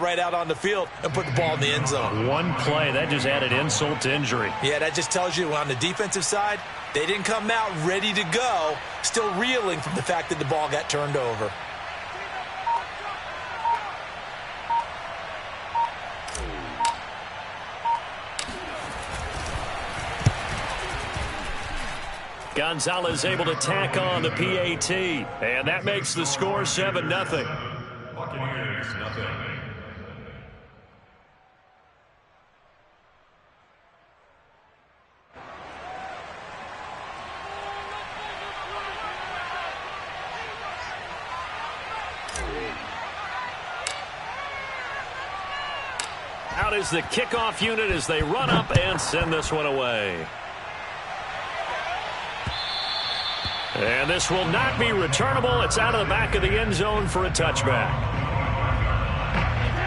right out on the field and put the ball in the end zone. One play, that just added insult to injury. Yeah, that just tells you on the defensive side, they didn't come out ready to go, still reeling from the fact that the ball got turned over. Gonzalez able to tack on the PAT, and that makes the score 7-0. Buccaneers, nothing. Out is the kickoff unit as they run up and send this one away. And this will not be returnable. It's out of the back of the end zone for a touchback.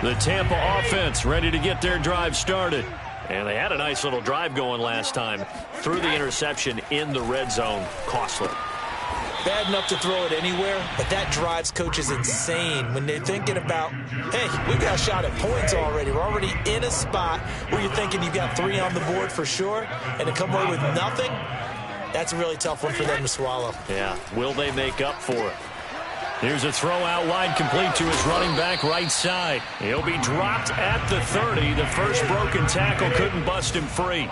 The Tampa offense ready to get their drive started. And they had a nice little drive going last time. Threw the interception in the red zone. Costly. Bad enough to throw it anywhere, but that drives coaches insane when they're thinking about, hey, we've got a shot at points already. We're already in a spot where you're thinking you've got 3 on the board for sure, and to come away with nothing, that's a really tough one for them to swallow. Yeah, will they make up for it? Here's a throw out wide, complete to his running back right side. He'll be dropped at the 30. The first broken tackle couldn't bust him free.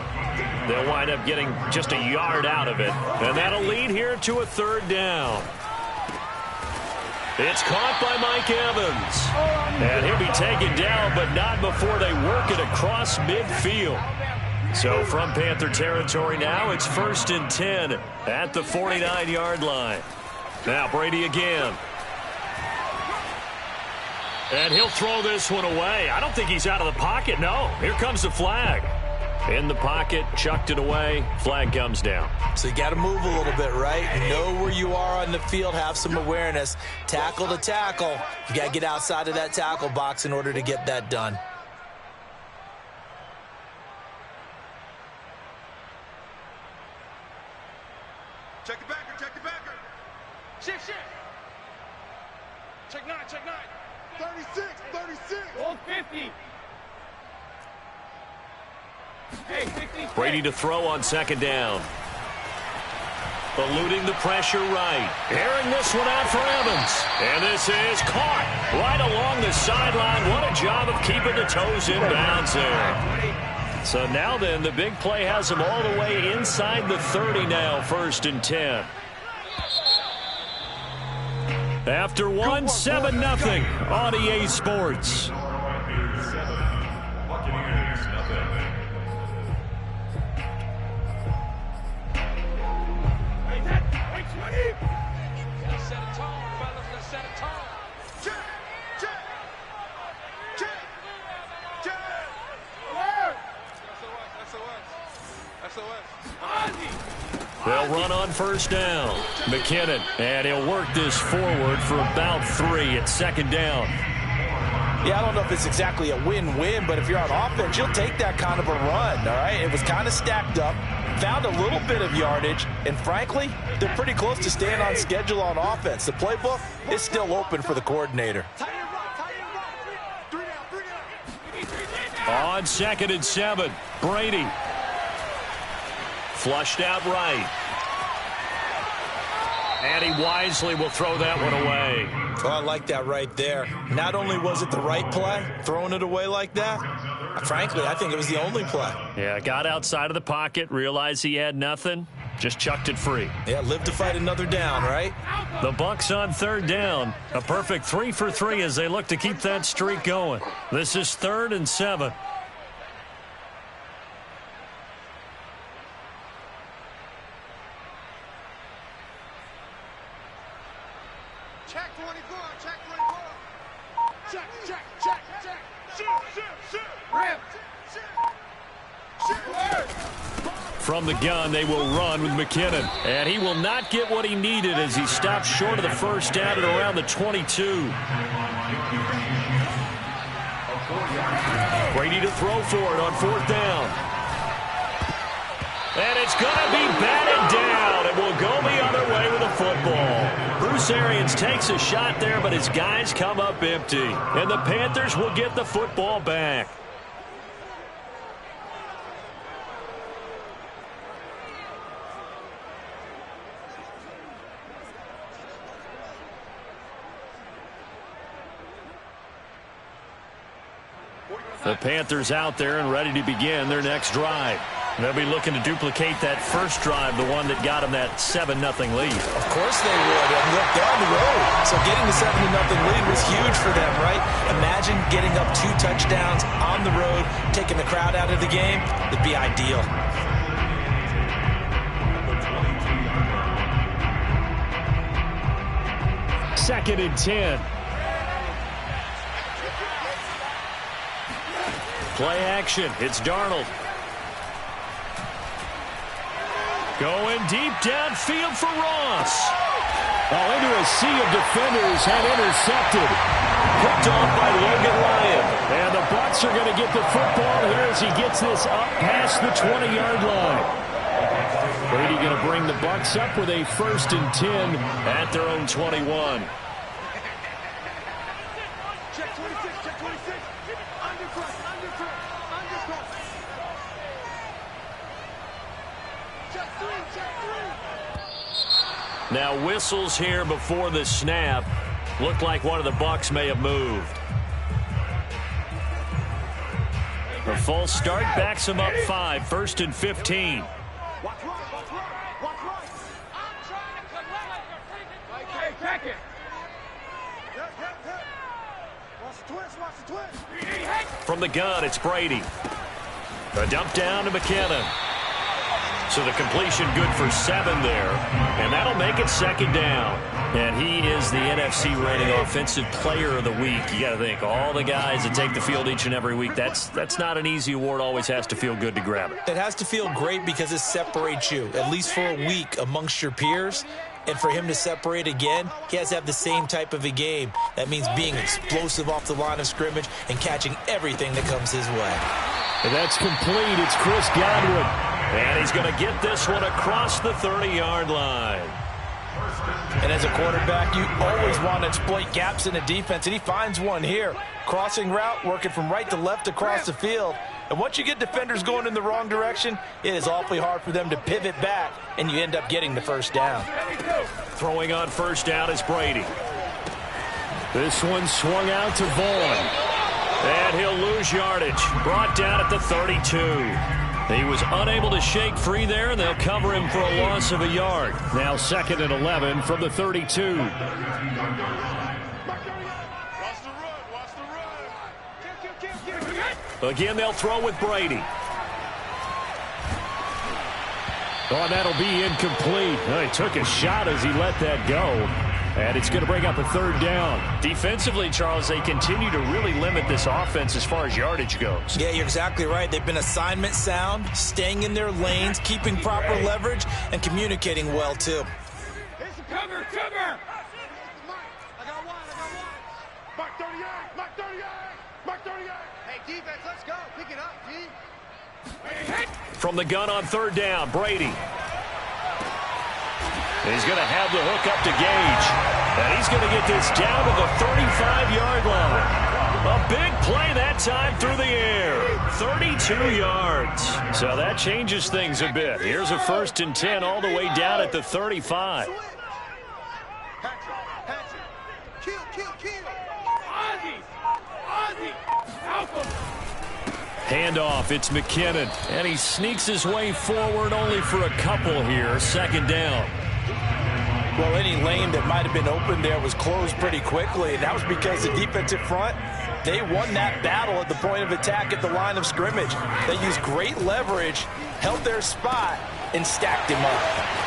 They'll wind up getting just a yard out of it. And that'll lead here to a 3rd down. It's caught by Mike Evans. And he'll be taken down, but not before they work it across midfield. So from Panther territory now, it's 1st and 10 at the 49-yard line. Now Brady again. And he'll throw this one away. I don't think he's out of the pocket. No, here comes the flag. In the pocket, chucked it away. Flag comes down. So you got to move a little bit, right? Know where you are on the field, have some awareness. Tackle to tackle. You got to get outside of that tackle box in order to get that done. Check the backer, check the backer. Shift. Check 9. 36. 150. Hey, 50. Brady to throw on 2nd down. Eluding the pressure right. Airing this one out for Evans. And this is caught right along the sideline. What a job of keeping the toes in bounds there. So now then, the big play has them all the way inside the 30 now, 1st and 10. After 1, 7-0 on EA Sports. They'll run on 1st down. McKinnon, and he'll work this forward for about 3 at 2nd down. Yeah, I don't know if it's exactly a win-win, but if you're on offense, you'll take that kind of a run, all right? It was kind of stacked up, found a little bit of yardage, and frankly, they're pretty close to staying on schedule on offense. The playbook is still open for the coordinator. On 2nd and 7, Brady. Flushed out right. And he wisely will throw that one away. Oh, I like that right there. Not only was it the right play, throwing it away like that, frankly, I think it was the only play. Yeah, got outside of the pocket, realized he had nothing, just chucked it free. Yeah, live to fight another down, right? The Bucs on 3rd down. A perfect 3 for 3 as they look to keep that streak going. This is 3rd and 7. Check 24. Shoot. Rip. From the gun, they will run with McKinnon. And he will not get what he needed as he stops short of the 1st down at around the 22. Brady to throw for it on 4th down. And it's going to be batted down. It will go the other way with the football. Bruce Bruce Arians takes a shot there, but his guys come up empty. And the Panthers will get the football back. The Panthers out there and ready to begin their next drive. They'll be looking to duplicate that first drive, the one that got them that 7-0 lead. Of course they would. And look, they're on the road. So getting the 7-0 lead was huge for them, right? Imagine getting up 2 touchdowns on the road, taking the crowd out of the game. It'd be ideal. Second and 10. Play action. It's Darnold. Going deep downfield for Ross. Oh, into a sea of defenders and intercepted. Picked off by Logan Ryan. And the Bucs are going to get the football here as he gets this up past the 20-yard line. Brady going to bring the Bucs up with a 1st and 10 at their own 21. Check 26, check 26. Undercut, undercut, undercut. Check 3, check 3. Now whistles here before the snap. Looked like one of the Bucs may have moved. The false start backs him up 5, 1st and 15. Watch right, watch right, watch right. I'm trying to collect. Hey, check it. Yep. Watch the twist, watch the twist. From the gun, it's Brady. A dump down to McKinnon. So the completion good for 7 there. And that'll make it 2nd down. And he is the NFC rating Offensive Player of the Week. You got to think, all the guys that take the field each and every week, that's not an easy award. Always has to feel good to grab it. It has to feel great because it separates you, at least for a week, amongst your peers. And for him to separate again, he has to have the same type of a game. That means being explosive off the line of scrimmage and catching everything that comes his way. And that's complete. It's Chris Godwin. And he's going to get this one across the 30-yard line. And as a quarterback, you always want to exploit gaps in the defense, and he finds one here. Crossing route, working from right to left across the field. And once you get defenders going in the wrong direction, it is awfully hard for them to pivot back, and you end up getting the 1st down. Throwing on 1st down is Brady. This one swung out to Vaughn. And he'll lose yardage. Brought down at the 32. He was unable to shake free there, and they'll cover him for a loss of a yard. Now 2nd and 11 from the 32. Watch the run, watch the run. Again, they'll throw with Brady. Oh, that'll be incomplete. Oh, he took a shot as he let that go. And it's going to bring up a 3rd down. Defensively, Charles, they continue to really limit this offense as far as yardage goes. Yeah, you're exactly right. They've been assignment sound, staying in their lanes, keeping proper leverage, and communicating well, too. Cover! I got one. Mark 38, Mark 38, Mark 38. Hey, defense, let's go. Pick it up, D. From the gun on 3rd down, Brady. He's going to have the hook up to Gage. And he's going to get this down to the 35-yard line. A big play that time through the air. 32 yards. So that changes things a bit. Here's a 1st and 10 all the way down at the 35. Kill. Handoff, it's McKinnon. And he sneaks his way forward only for a couple here. 2nd down. Well, any lane that might have been open there was closed pretty quickly, and that was because the defensive front, they won that battle at the point of attack at the line of scrimmage. They used great leverage, held their spot, and stacked him up.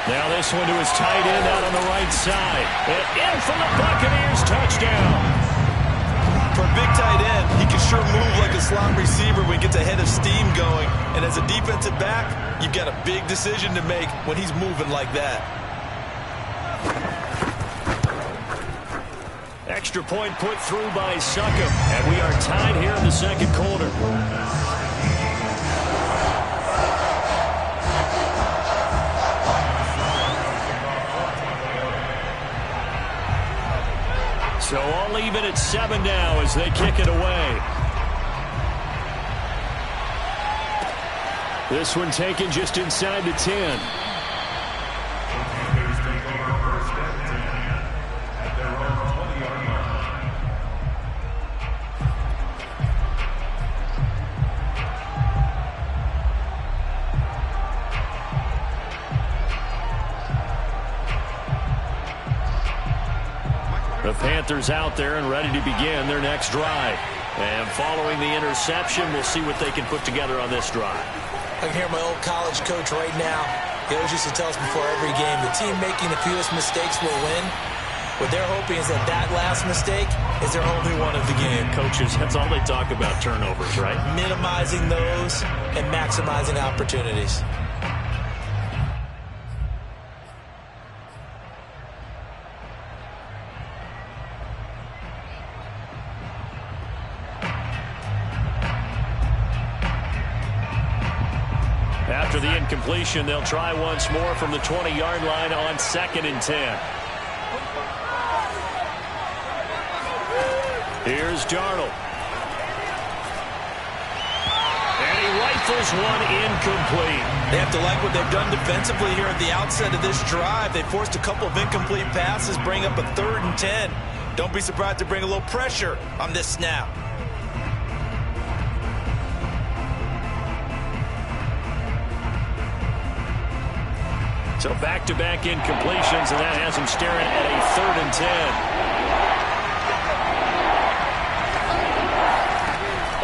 Now this one to his tight end out on the right side. And in for the Buccaneers, touchdown. For a big tight end, he can sure move like a slot receiver when he gets a head of steam going. And as a defensive back, you've got a big decision to make when he's moving like that. Extra point put through by Succop, and we are tied here in the 2nd quarter. 7 now as they kick it away. This one taken just inside the 10. The Panthers out there and ready to begin their next drive. And following the interception, we'll see what they can put together on this drive. I can hear my old college coach right now. He always used to tell us before every game, the team making the fewest mistakes will win. What they're hoping is that that last mistake is their only one of the game. Coaches, that's all they talk about, turnovers, right? Minimizing those and maximizing opportunities. After the incompletion, they'll try once more from the 20-yard line on 2nd and 10. Here's Darnold. And he rifles one incomplete. They have to like what they've done defensively here at the outset of this drive. They forced a couple of incomplete passes, bring up a 3rd and 10. Don't be surprised to bring a little pressure on this snap. So back-to-back incompletions, and that has him staring at a 3rd and 10.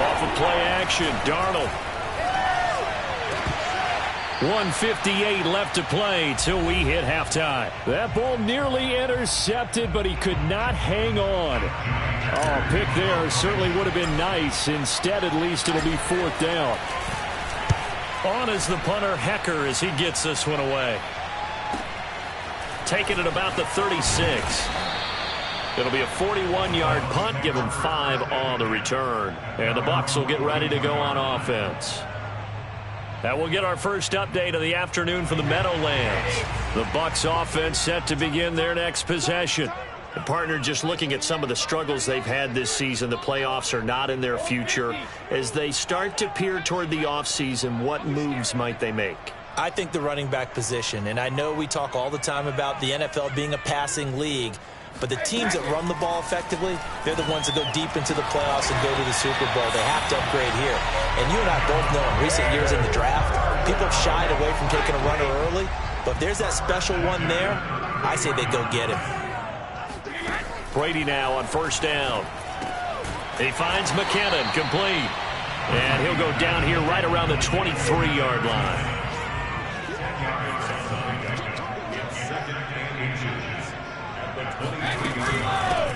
Off of play action, Darnold. 1:58 left to play till we hit halftime. That ball nearly intercepted, but he could not hang on. Oh, pick there certainly would have been nice. Instead, at least it'll be 4th down. On is the punter, Hecker, as he gets this one away. Taking it about the 36. It'll be a 41-yard punt, give them 5 on the return. And the Bucs will get ready to go on offense. That will get our first update of the afternoon for the Meadowlands. The Bucs offense set to begin their next possession. The partner, just looking at some of the struggles they've had this season, the playoffs are not in their future. As they start to peer toward the offseason, what moves might they make? I think the running back position, and I know we talk all the time about the NFL being a passing league, but the teams that run the ball effectively, they're the ones that go deep into the playoffs and go to the Super Bowl. They have to upgrade here. And you and I both know in recent years in the draft, people have shied away from taking a runner early, but if there's that special one there, I say they go get him. Brady now on 1st down. He finds McKinnon, complete. And he'll go down here right around the 23-yard line.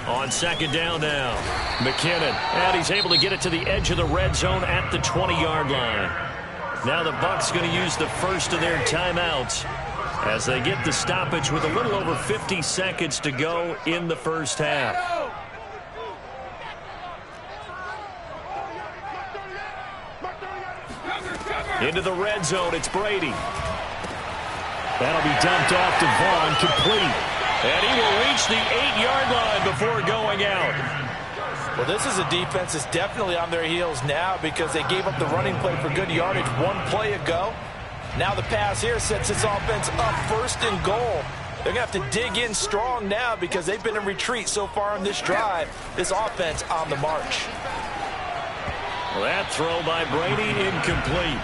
On 2nd down now, McKinnon, and he's able to get it to the edge of the red zone at the 20-yard line. Now the Bucs going to use the first of their timeouts as they get the stoppage with a little over 50 seconds to go in the first half. Into the red zone, it's Brady. That'll be dumped off to Vaughn, complete. And he will reach the 8-yard line before going out. Well, this is a defense that's definitely on their heels now because they gave up the running play for good yardage one play ago. Now the pass here sets this offense up 1st and goal. They're going to have to dig in strong now because they've been in retreat so far on this drive. This offense on the march. Well, that throw by Brady, incomplete.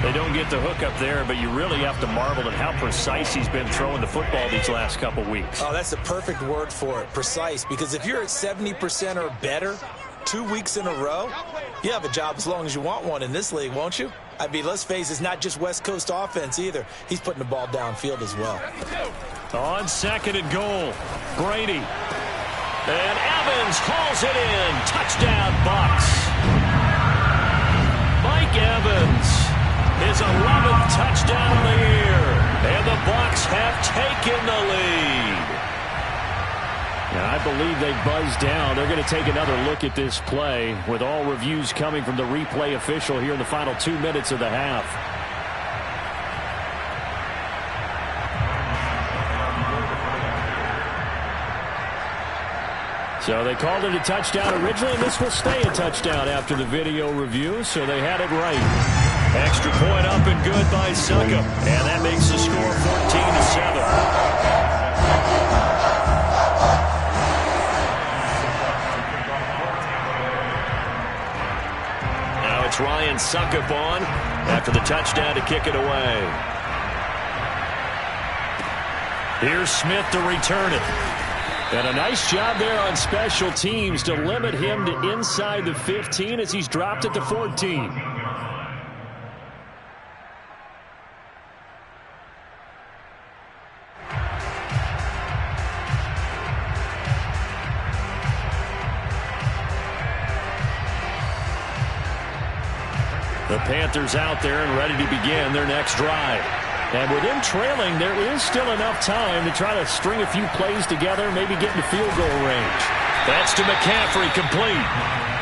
They don't get the hook up there, but you really have to marvel at how precise he's been throwing the football these last couple weeks. Oh, that's the perfect word for it, precise, because if you're at 70% or better 2 weeks in a row, you have a job as long as you want one in this league, won't you? I mean, let's face it, it's not just West Coast offense either. He's putting the ball downfield as well. On 2nd and goal, Brady. And Evans hauls it in. Touchdown, Bucs. Mike Evans. His 11th touchdown of the year. And the Bucs have taken the lead. And I believe they buzzed down. They're going to take another look at this play with all reviews coming from the replay official here in the final 2 minutes of the half. So they called it a touchdown originally, and this will stay a touchdown after the video review, so they had it right. Extra point up and good by Succop. And that makes the score 14-7. Now it's Ryan Succop on after the touchdown to kick it away. Here's Smith to return it. And a nice job there on special teams to limit him to inside the 15 as he's dropped at the 14. The Panthers out there and ready to begin their next drive. And with them trailing, there is still enough time to try to string a few plays together, maybe get into field goal range. That's to McCaffrey, complete.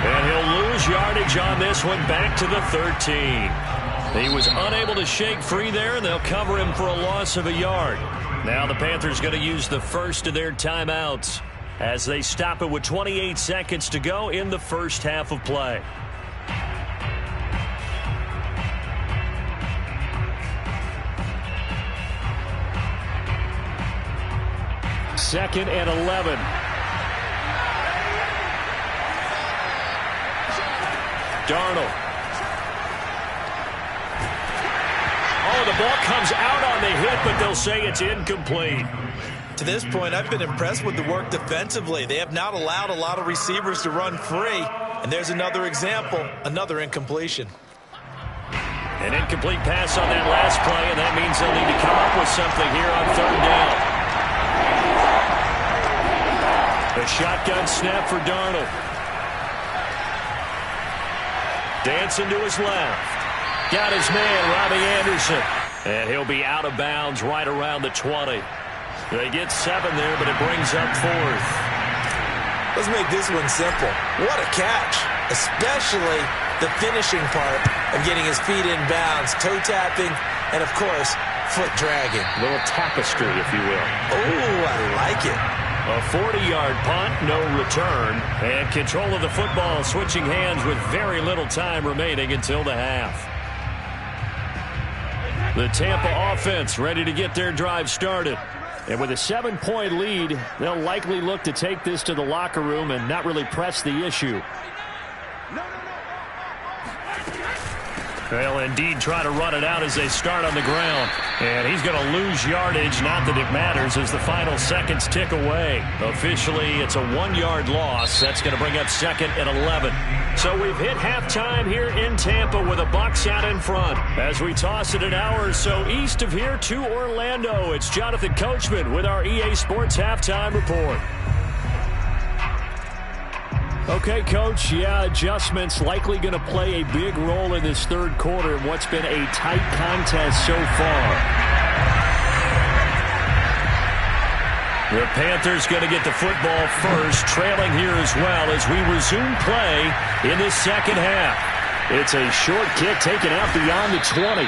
And he'll lose yardage on this one, back to the 13. He was unable to shake free there, and they'll cover him for a loss of a yard. Now the Panthers going to use the first of their timeouts as they stop it with 28 seconds to go in the first half of play. Second and 11. Darnold. Oh, the ball comes out on the hit, but they'll say it's incomplete. To this point, I've been impressed with the work defensively. They have not allowed a lot of receivers to run free. And there's another example, another incompletion. An incomplete pass on that last play, and that means they'll need to come up with something here on third down. A shotgun snap for Darnold. Dancing to his left. Got his man, Robbie Anderson. And he'll be out of bounds right around the 20. They get 7 there, but it brings up fourth. Let's make this one simple. What a catch, especially the finishing part of getting his feet in bounds, toe tapping, and, of course, foot dragging. A little tapestry, if you will. Oh, I like it. A 40-yard punt, no return, and control of the football switching hands with very little time remaining until the half. The Tampa offense ready to get their drive started. And with a 7-point lead, they'll likely look to take this to the locker room and not really press the issue. They'll indeed try to run it out as they start on the ground. And he's going to lose yardage, not that it matters, as the final seconds tick away. Officially, it's a 1-yard loss. That's going to bring up second and 11. So we've hit halftime here in Tampa with the Bucs out in front. As we toss it an hour or so east of here to Orlando, it's Jonathan Coachman with our EA Sports Halftime Report. Okay, Coach, adjustments likely going to play a big role in this third quarter in what's been a tight contest so far. The Panthers going to get the football first, trailing here as well as we resume play in this second half. It's a short kick taken out beyond the 20.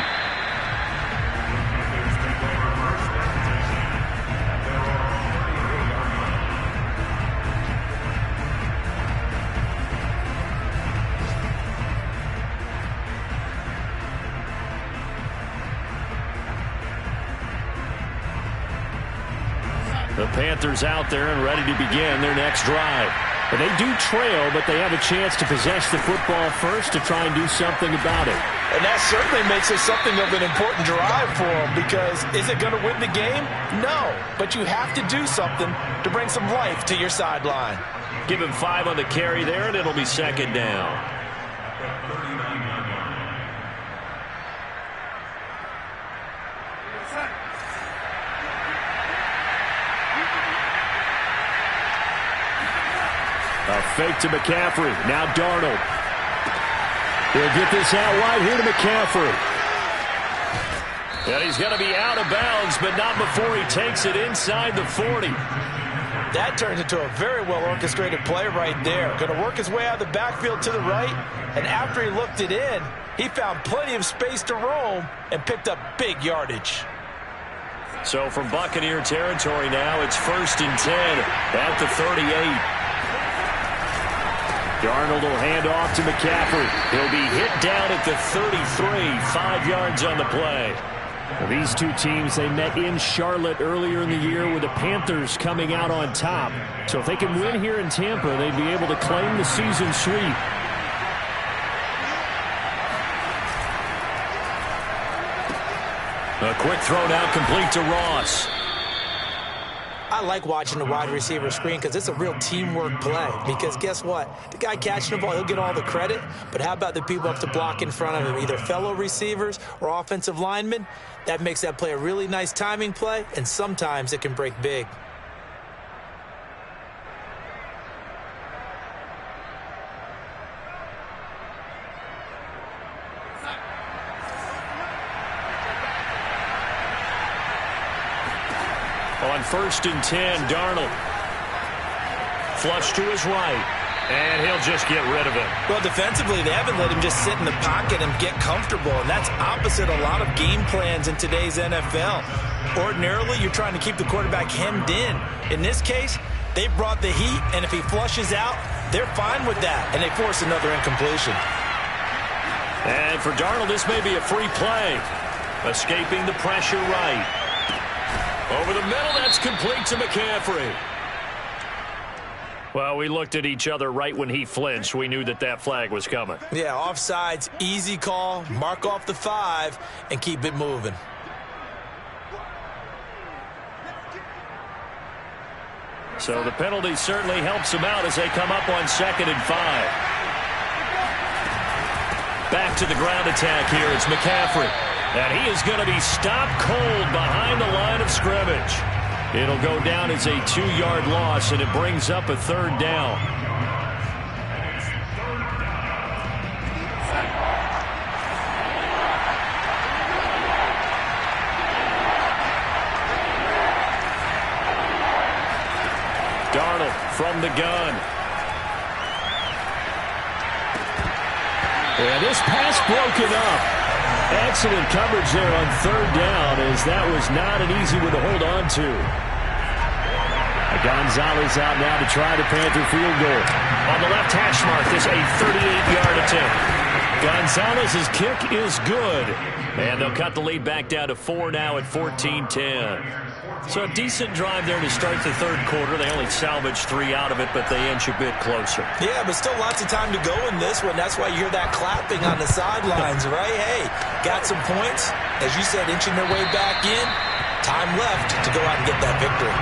The Panthers out there and ready to begin their next drive. And they do trail, but they have a chance to possess the football first to try and do something about it. And that certainly makes it something of an important drive for them, because is it going to win the game? No, but you have to do something to bring some life to your sideline. Give him 5 on the carry there, and it'll be second down. A fake to McCaffrey. Now Darnold. He'll get this out wide here to McCaffrey. And he's going to be out of bounds, but not before he takes it inside the 40. That turns into a very well-orchestrated play right there. Going to work his way out of the backfield to the right, and after he looked it in, he found plenty of space to roam and picked up big yardage. So from Buccaneer territory now, it's 1st and 10 at the 38. Darnold will hand off to McCaffrey. He'll be hit down at the 33, 5 yards on the play. Well, these two teams, they met in Charlotte earlier in the year with the Panthers coming out on top. So if they can win here in Tampa, they'd be able to claim the season sweep. A quick throw now complete to Ross. I like watching the wide receiver screen because it's a real teamwork play. Because guess what? The guy catching the ball, he'll get all the credit. But how about the people up to block in front of him, either fellow receivers or offensive linemen? That makes that play a really nice timing play, and sometimes it can break big. On 1st and 10, Darnold. Flush to his right. And he'll just get rid of it. Well, defensively, they haven't let him just sit in the pocket and get comfortable, and that's opposite a lot of game plans in today's NFL. Ordinarily, you're trying to keep the quarterback hemmed in. In this case, they brought the heat, and if he flushes out, they're fine with that, and they force another incompletion. And for Darnold, this may be a free play. Escaping the pressure right. Over the middle, that's complete to McCaffrey. Well, we looked at each other right when he flinched. We knew that that flag was coming. Yeah, offsides, easy call, mark off the 5, and keep it moving. So the penalty certainly helps him out as they come up on 2nd and 5. Back to the ground attack here. It's McCaffrey. And he is going to be stopped cold behind the line of scrimmage. It'll go down as a 2-yard loss, and it brings up a 3rd down. Darnold from the gun. And this pass broken up. Excellent coverage there on 3rd down, as that was not an easy one to hold on to. Gonzalez out now to try the Panther field goal. On the left hash mark, this a 38-yard attempt. Gonzalez's kick is good. And they'll cut the lead back down to 4 now at 14-10. So a decent drive there to start the 3rd quarter. They only salvaged 3 out of it, but they inch a bit closer. Yeah, but still lots of time to go in this one. That's why you hear that clapping on the sidelines, right? Hey, got some points. As you said, inching their way back in. Time left to go out and get that victory.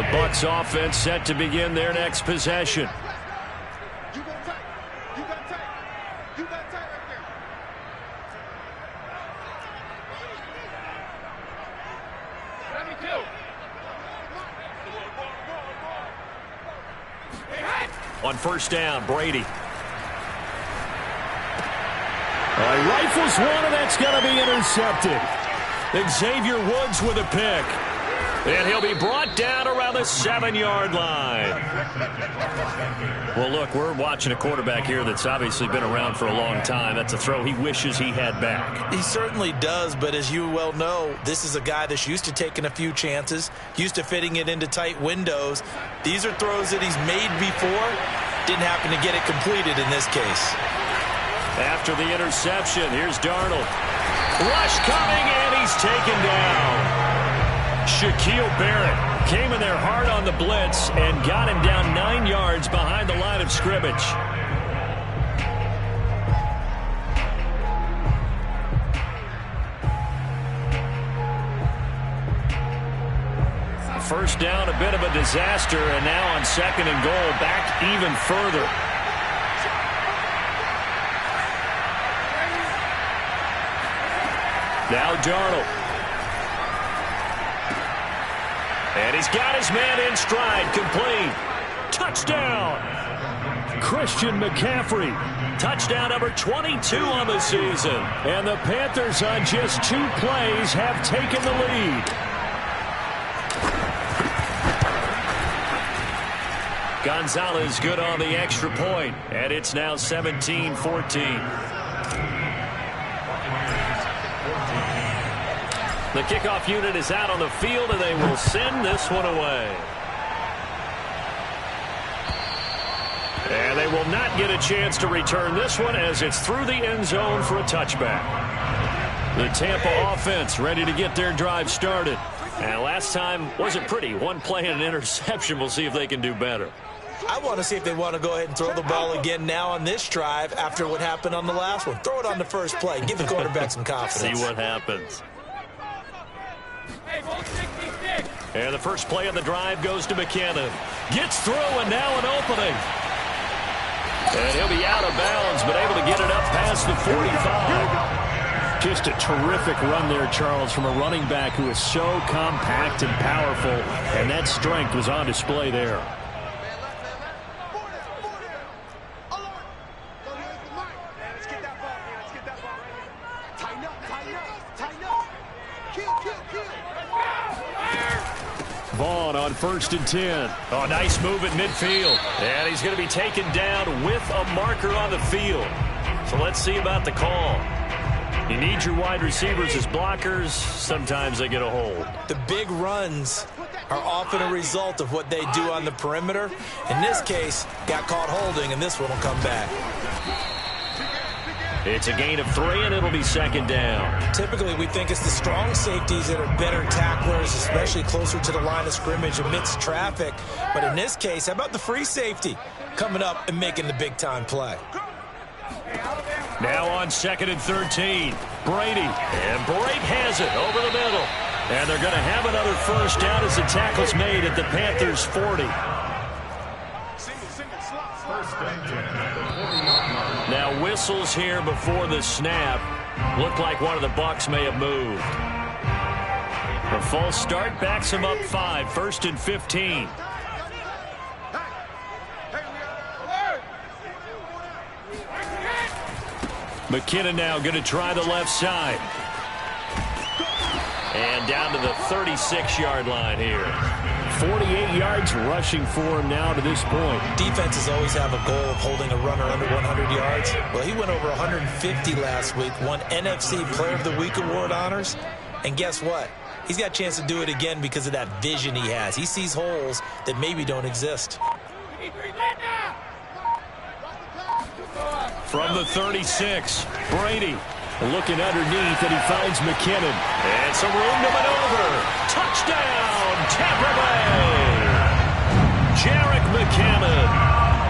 The Bucs offense set to begin their next possession. On 1st down, Brady. He rifles one, and that's going to be intercepted. Xavier Woods with a pick. And he'll be brought down around the 7-yard line. Well, look, we're watching a quarterback here that's obviously been around for a long time. That's a throw he wishes he had back. He certainly does, but as you well know, this is a guy that's used to taking a few chances, used to fitting it into tight windows. These are throws that he's made before. Didn't happen to get it completed in this case. After the interception, here's Darnold. Rush coming, and he's taken down. Shaquille Barrett came in there hard on the blitz and got him down 9 yards behind the line of scrimmage. First down, a bit of a disaster, and now on 2nd and goal, back even further. Now Darnold. And he's got his man in stride, complete. Touchdown. Christian McCaffrey. Touchdown number 22 on the season. And the Panthers on just 2 plays have taken the lead. Gonzalez good on the extra point, and it's now 17-14. The kickoff unit is out on the field, and they will send this one away. And they will not get a chance to return this one as it's through the end zone for a touchback. The Tampa offense ready to get their drive started. And last time wasn't pretty. One play and an interception. We'll see if they can do better. I want to see if they want to go ahead and throw the ball again now on this drive after what happened on the last one. Throw it on the first play. Give the quarterback some confidence. See what happens. And the first play of the drive goes to McKinnon. Gets through, and now an opening. And he'll be out of bounds, but able to get it up past the 45. Just a terrific run there, Charles, from a running back who is so compact and powerful, and that strength was on display there. Vaughn on 1st and 10. Oh, nice move at midfield. And he's going to be taken down with a marker on the field. So let's see about the call. You need your wide receivers as blockers. Sometimes they get a hold. The big runs are often a result of what they do on the perimeter. In this case, got caught holding, and this one will come back. It's a gain of 3, and it'll be 2nd down. Typically, we think it's the strong safeties that are better tacklers, especially closer to the line of scrimmage amidst traffic. But in this case, how about the free safety coming up and making the big-time play? Now on 2nd and 13, Brady. And Brady has it over the middle. And they're going to have another first down as the tackle's made at the Panthers' 40. Now whistles here before the snap. Looked like one of the Bucs may have moved. A false start backs him up 5, 1st and 15. McKinnon now going to try the left side. And down to the 36-yard line here. 48 yards rushing for him now to this point. Defenses always have a goal of holding a runner under 100 yards. Well, he went over 150 last week, won NFC Player of the Week award honors. And guess what? He's got a chance to do it again because of that vision he has. He sees holes that maybe don't exist. From the 36, Brady looking underneath, and he finds McKinnon. And some room to maneuver. Touchdown, Tampa Bay! Jerick McKinnon,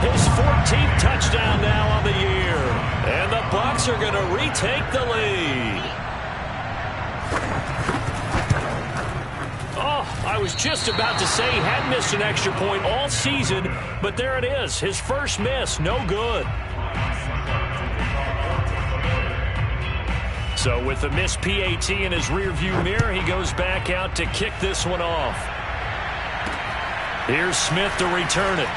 his 14th touchdown now on the year. And the Bucs are going to retake the lead. Oh, I was just about to say he hadn't missed an extra point all season, but there it is. His first miss, no good. So with the missed PAT in his rearview mirror, he goes back out to kick this one off. Here's Smith to return it.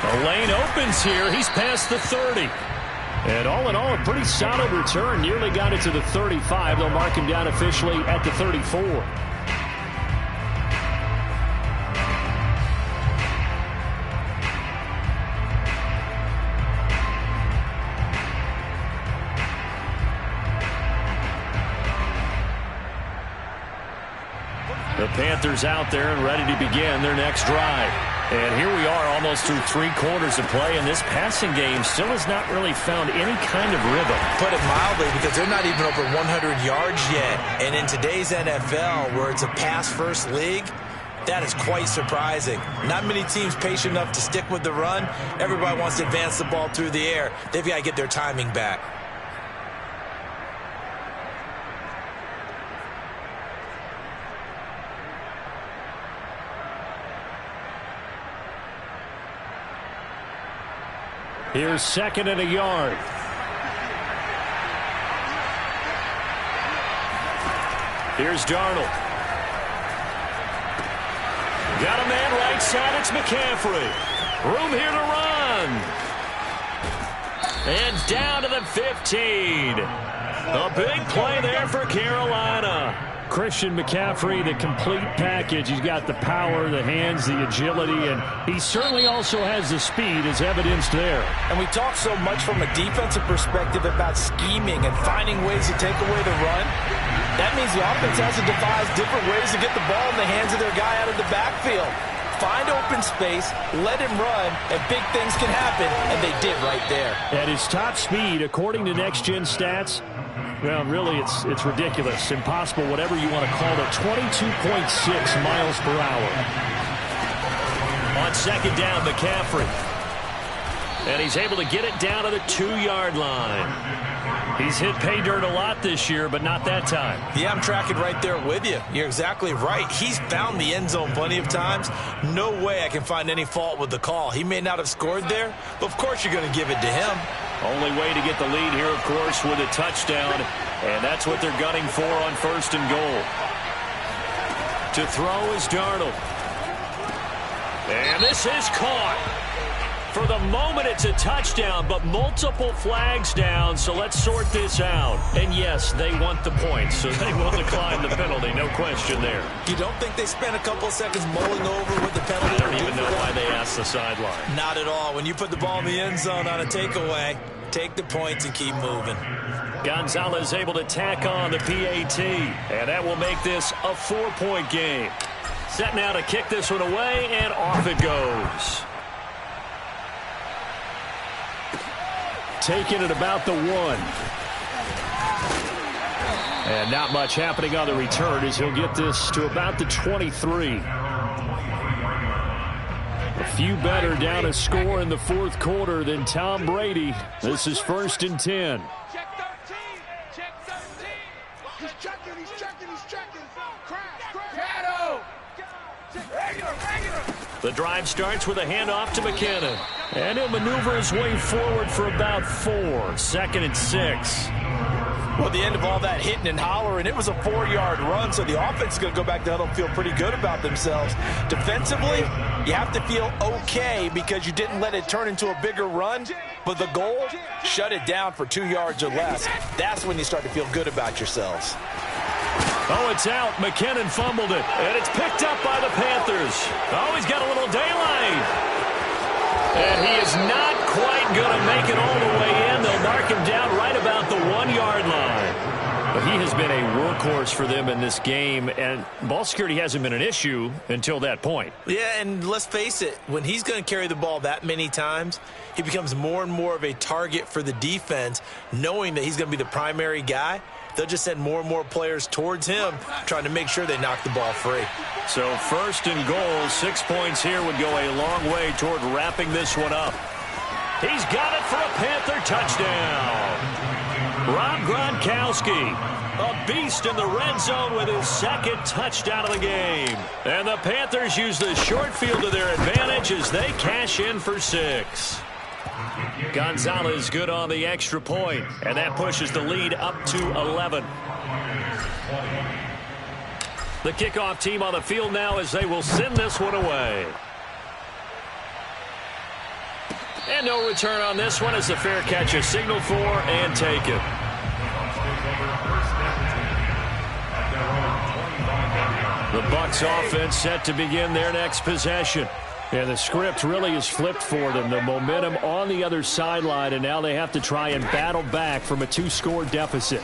The lane opens here. He's past the 30. And all in all, a pretty solid return. Nearly got it to the 35. They'll mark him down officially at the 34. The Panthers out there and ready to begin their next drive. And here we are almost through 3 quarters of play, and this passing game still has not really found any kind of rhythm. Put it mildly, because they're not even over 100 yards yet. And in today's NFL, where it's a pass-first league, that is quite surprising. Not many teams patient enough to stick with the run. Everybody wants to advance the ball through the air. They've got to get their timing back. Here's 2nd and a yard. Here's Darnold. Got a man right side. It's McCaffrey. Room here to run. And down to the 15. A big play there for Carolina. Christian McCaffrey, the complete package. He's got the power, the hands, the agility, and he certainly also has the speed as evidenced there. And we talk so much from a defensive perspective about scheming and finding ways to take away the run. That means the offense has to devise different ways to get the ball in the hands of their guy out of the backfield. Find open space, let him run, and big things can happen, and they did right there. At his top speed, according to Next Gen Stats, well, really, it's ridiculous. Impossible, whatever you want to call it. 22.6 miles per hour. On second down, McCaffrey. And he's able to get it down to the 2-yard line. He's hit pay dirt a lot this year, but not that time. Yeah, I'm tracking right there with you. You're exactly right. He's found the end zone plenty of times. No way I can find any fault with the call. He may not have scored there, but of course you're going to give it to him. Only way to get the lead here, of course, with a touchdown, and that's what they're gunning for on 1st and goal. To throw is Darnold. And this is caught. For the moment, it's a touchdown, but multiple flags down, so let's sort this out. And yes, they want the points, so they will decline the penalty, no question there. You don't think they spent a couple of seconds mulling over what the penalty? I don't even know why they asked the sideline. Not at all. When you put the ball in the end zone on a takeaway, take the points and keep moving. Gonzalez able to tack on the PAT, and that will make this a 4-point game. Set now to kick this one away, and off it goes. Taking it about the 1. And not much happening on the return as he'll get this to about the 23. A few better down a score in the 4th quarter than Tom Brady. This is 1st and 10. Check 13. Check 13. He's checking. Crash. Shadow. Regular. The drive starts with a handoff to McKinnon. And he'll maneuver his way forward for about 4. 2nd and 6. Well, the end of all that hitting and hollering, it was a 4-yard run, so the offense is going to go back to huddle and feel pretty good about themselves. Defensively, you have to feel okay because you didn't let it turn into a bigger run, but the goal, shut it down for 2 yards or less. That's when you start to feel good about yourselves. Oh, it's out. McKinnon fumbled it, and it's picked up by the Panthers. Oh, he's got a little daylight. And he is not quite going to make it all the way in. They'll mark him down right about the 1-yard line. But he has been a workhorse for them in this game, and ball security hasn't been an issue until that point. Yeah, and let's face it, when he's going to carry the ball that many times, he becomes more and more of a target for the defense, knowing that he's going to be the primary guy. They'll just send more and more players towards him, trying to make sure they knock the ball free. So 1st and goal, 6 points here would go a long way toward wrapping this one up. He's got it for a Panther touchdown. Rob Gronkowski, a beast in the red zone with his 2nd touchdown of the game. And the Panthers use the short field to their advantage as they cash in for 6. Gonzalez good on the extra point, and that pushes the lead up to 11. The kickoff team on the field now as they will send this one away. And no return on this one as the fair catch is signaled for and taken. The Bucs offense set to begin their next possession. And the script really is flipped for them. The momentum on the other sideline, and now they have to try and battle back from a 2-score deficit.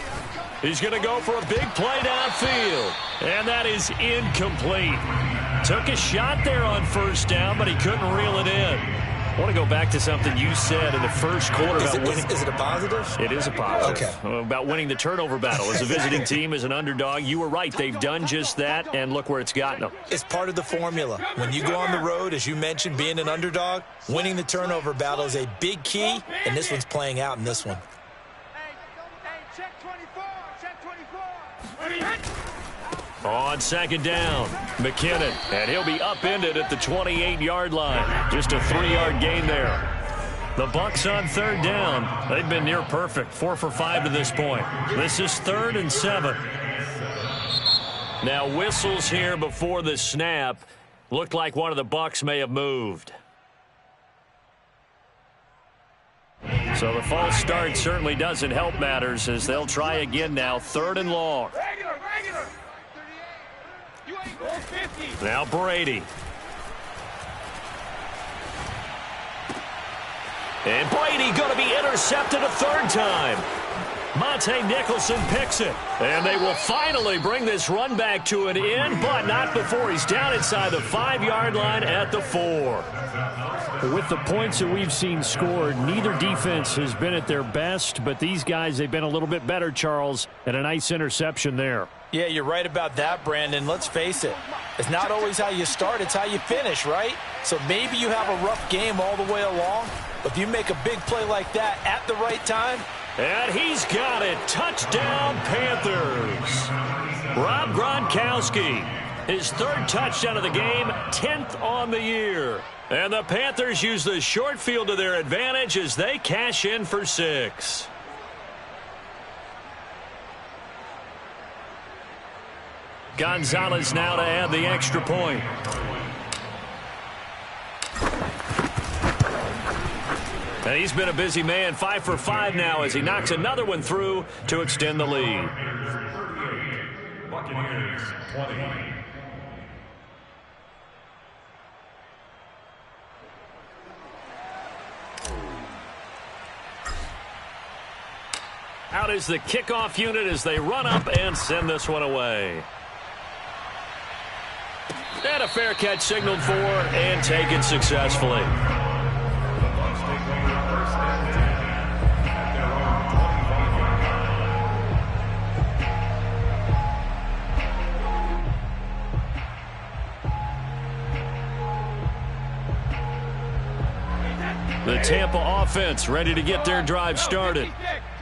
He's going to go for a big play downfield. And that is incomplete. Took a shot there on 1st down, but he couldn't reel it in. I want to go back to something you said in the 1st quarter about winning. Is it a positive? It is a positive. Okay. About winning the turnover battle as a visiting team, as an underdog. You were right. They've done just that, and look where it's gotten them. It's part of the formula. When you go on the road, as you mentioned, being an underdog, winning the turnover battle is a big key, and this one's playing out in this one. Hey, check 24. Check 24. On 2nd down, McKinnon, and he'll be upended at the 28-yard line. Just a 3-yard gain there. The Bucs on 3rd down. They've been near perfect, 4 for 5 to this point. This is 3rd and 7. Now whistles here before the snap. Looked like one of the Bucs may have moved. So the false start certainly doesn't help matters as they'll try again now. 3rd and long. Regular. Now Brady. And Brady going to be intercepted a 3rd time. Monte Nicholson picks it. And they will finally bring this run back to an end, but not before he's down inside the 5-yard line at the 4. With the points that we've seen scored, neither defense has been at their best, but these guys, they've been a little bit better, Charles, and a nice interception there. Yeah, you're right about that, Brandon. Let's face it. It's not always how you start, it's how you finish, right? So maybe you have a rough game all the way along, but if you make a big play like that at the right time. And he's got it. Touchdown, Panthers. Rob Gronkowski, his 3rd touchdown of the game, 10th on the year. And the Panthers use the short field to their advantage as they cash in for 6. Gonzalez now to add the extra point. And he's been a busy man, 5 for 5 now as he knocks another one through to extend the lead. Buccaneers 20. Out is the kickoff unit as they run up and send this one away. And a fair catch signaled for and taken successfully. The Bucs take over first and 10 at their own 25-yard line. The Tampa offense ready to get their drive started.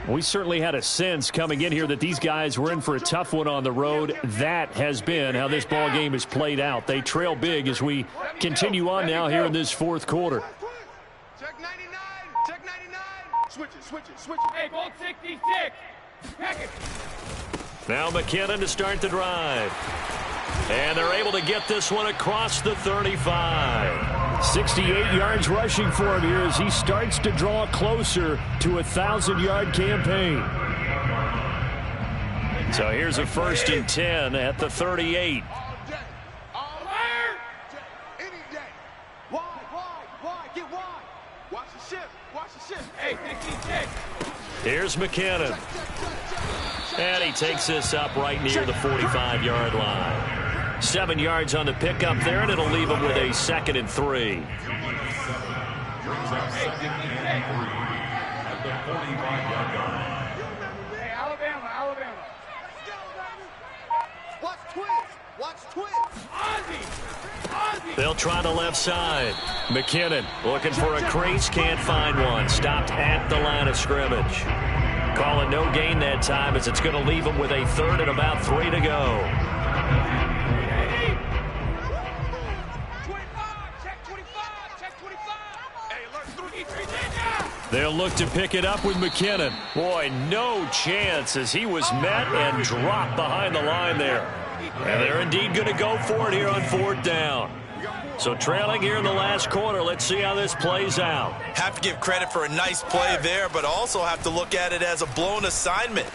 We certainly had a sense coming in here that these guys were in for a tough one on the road. That has been how this ball game has played out. They trail big as we continue on now here in this 4th quarter. Check 99. Check 99. Switch it. Hey, ball 66. Pack it. Now McKinnon to start the drive. And they're able to get this one across the 35. 68 yards rushing for him here as he starts to draw closer to a 1,000-yard campaign. So here's a 1st and 10 at the 38. All fire. Any day. Wide. Get wide. Watch the shift. Hey, 66. Here's McKinnon. And he takes this up right near the 45-yard line. 7 yards on the pickup there, and it'll leave him with a 2nd and 3. Brings up 2nd and 3 at the 45-yard line. Hey, Alabama. Watch twist. Ozzy. They'll try the left side. McKinnon looking for a crease, can't find one. Stopped at the line of scrimmage. Calling no gain that time as it's going to leave him with a 3rd and about 3 to go. They'll look to pick it up with McKinnon. Boy, no chance as he was met and dropped behind the line there. And they're indeed going to go for it here on 4th down. So trailing here in the last quarter, let's see how this plays out. Have to give credit for a nice play there, but also have to look at it as a blown assignment.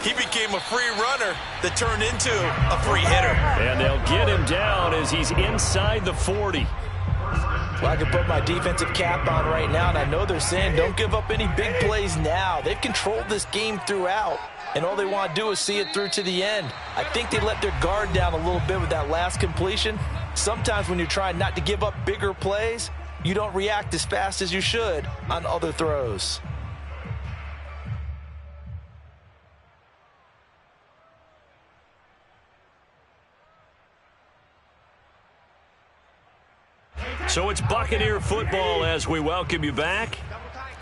He became a free runner that turned into a free hitter. And they'll get him down as he's inside the 40. Well, I can put my defensive cap on right now, and I know they're saying don't give up any big plays now. They've controlled this game throughout, and all they want to do is see it through to the end. I think they let their guard down a little bit with that last completion. Sometimes when you're trying not to give up bigger plays, you don't react as fast as you should on other throws. So it's Buccaneer football as we welcome you back.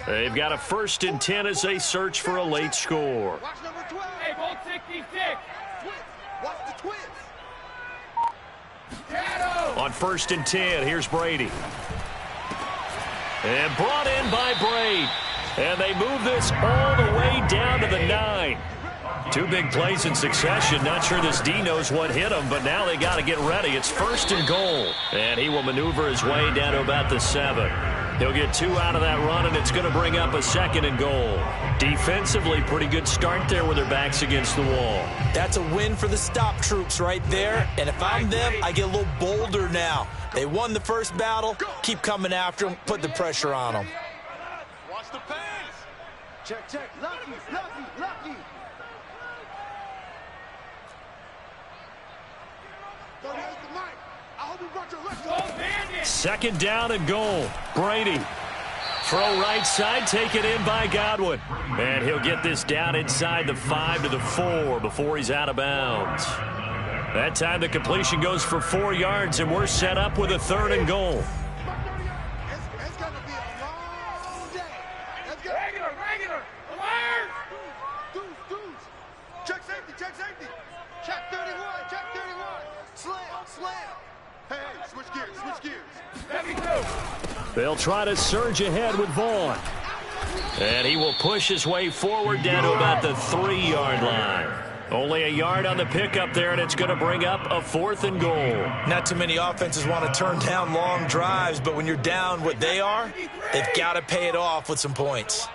They've got a 1st and 10 as they search for a late score. Watch number 12. Hey, ball 66. Twist. Watch the twist. On 1st and 10, here's Brady. And brought in by Braid. And they move this all the way down to the 9. 2 big plays in succession. Not sure this D knows what hit him, but now they got to get ready. It's 1st and goal. And he will maneuver his way down to about the 7. He'll get 2 out of that run, and it's going to bring up a 2nd and goal. Defensively, pretty good start there with their backs against the wall. That's a win for the stop troops right there. And if I'm them, I get a little bolder now. They won the first battle. Keep coming after them. Put the pressure on them. Watch the pass. Check, check. Lucky, lucky, lucky. Second down and goal. Brady. Throw right side, taken in by Godwin. And he'll get this down inside the 5 to the 4 before he's out of bounds. That time the completion goes for 4 yards, and we're set up with a 3rd and goal. It's going to be a long day. Regular. Alert! Deuce. Check safety. Check 31. Slam. Hey, switch gears. They'll try to surge ahead with Vaughn. And he will push his way forward down to about the 3-yard line. Only a yard on the pickup there, and it's going to bring up a 4th and goal. Not too many offenses want to turn down long drives, but when you're down what they are, they've got to pay it off with some points.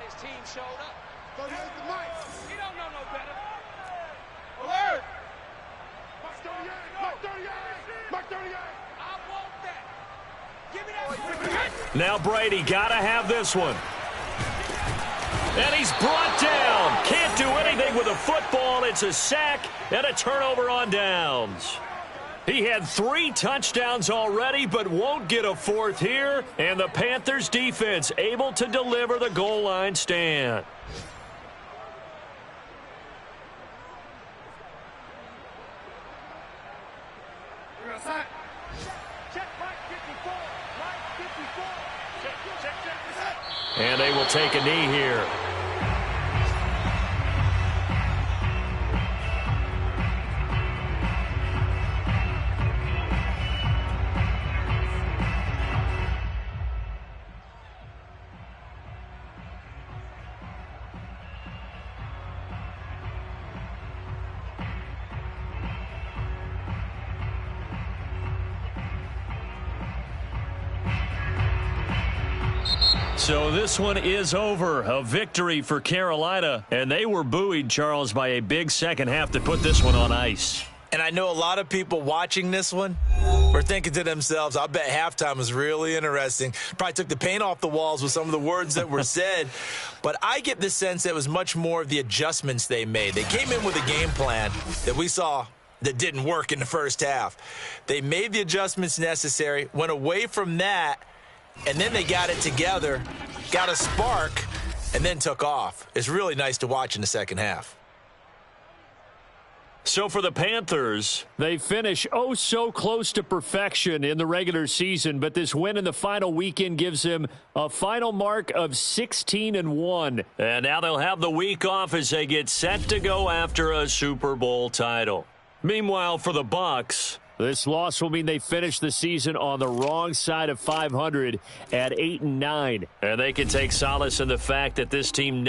Now Brady got to have this one. And he's brought down. Can't do anything with a football. It's a sack and a turnover on downs. He had 3 touchdowns already, but won't get a 4th here. And the Panthers defense able to deliver the goal line stand. And they will take a knee here. So this one is over. A victory for Carolina. And they were buoyed, Charles, by a big second half to put this one on ice. And I know a lot of people watching this one were thinking to themselves, I bet halftime was really interesting. Probably took the paint off the walls with some of the words that were said. But I get the sense that it was much more of the adjustments they made. They came in with a game plan that we saw that didn't work in the first half. They made the adjustments necessary, went away from that, and then they got it together, got a spark, and then took off. It's really nice to watch in the second half. So for the Panthers, they finish so close to perfection in the regular season, but this win in the final weekend gives them a final mark of 16-1. And now they'll have the week off as they get set to go after a Super Bowl title. Meanwhile, for the Bucs, this loss will mean they finish the season on the wrong side of 500 at 8-9. And they can take solace in the fact that this team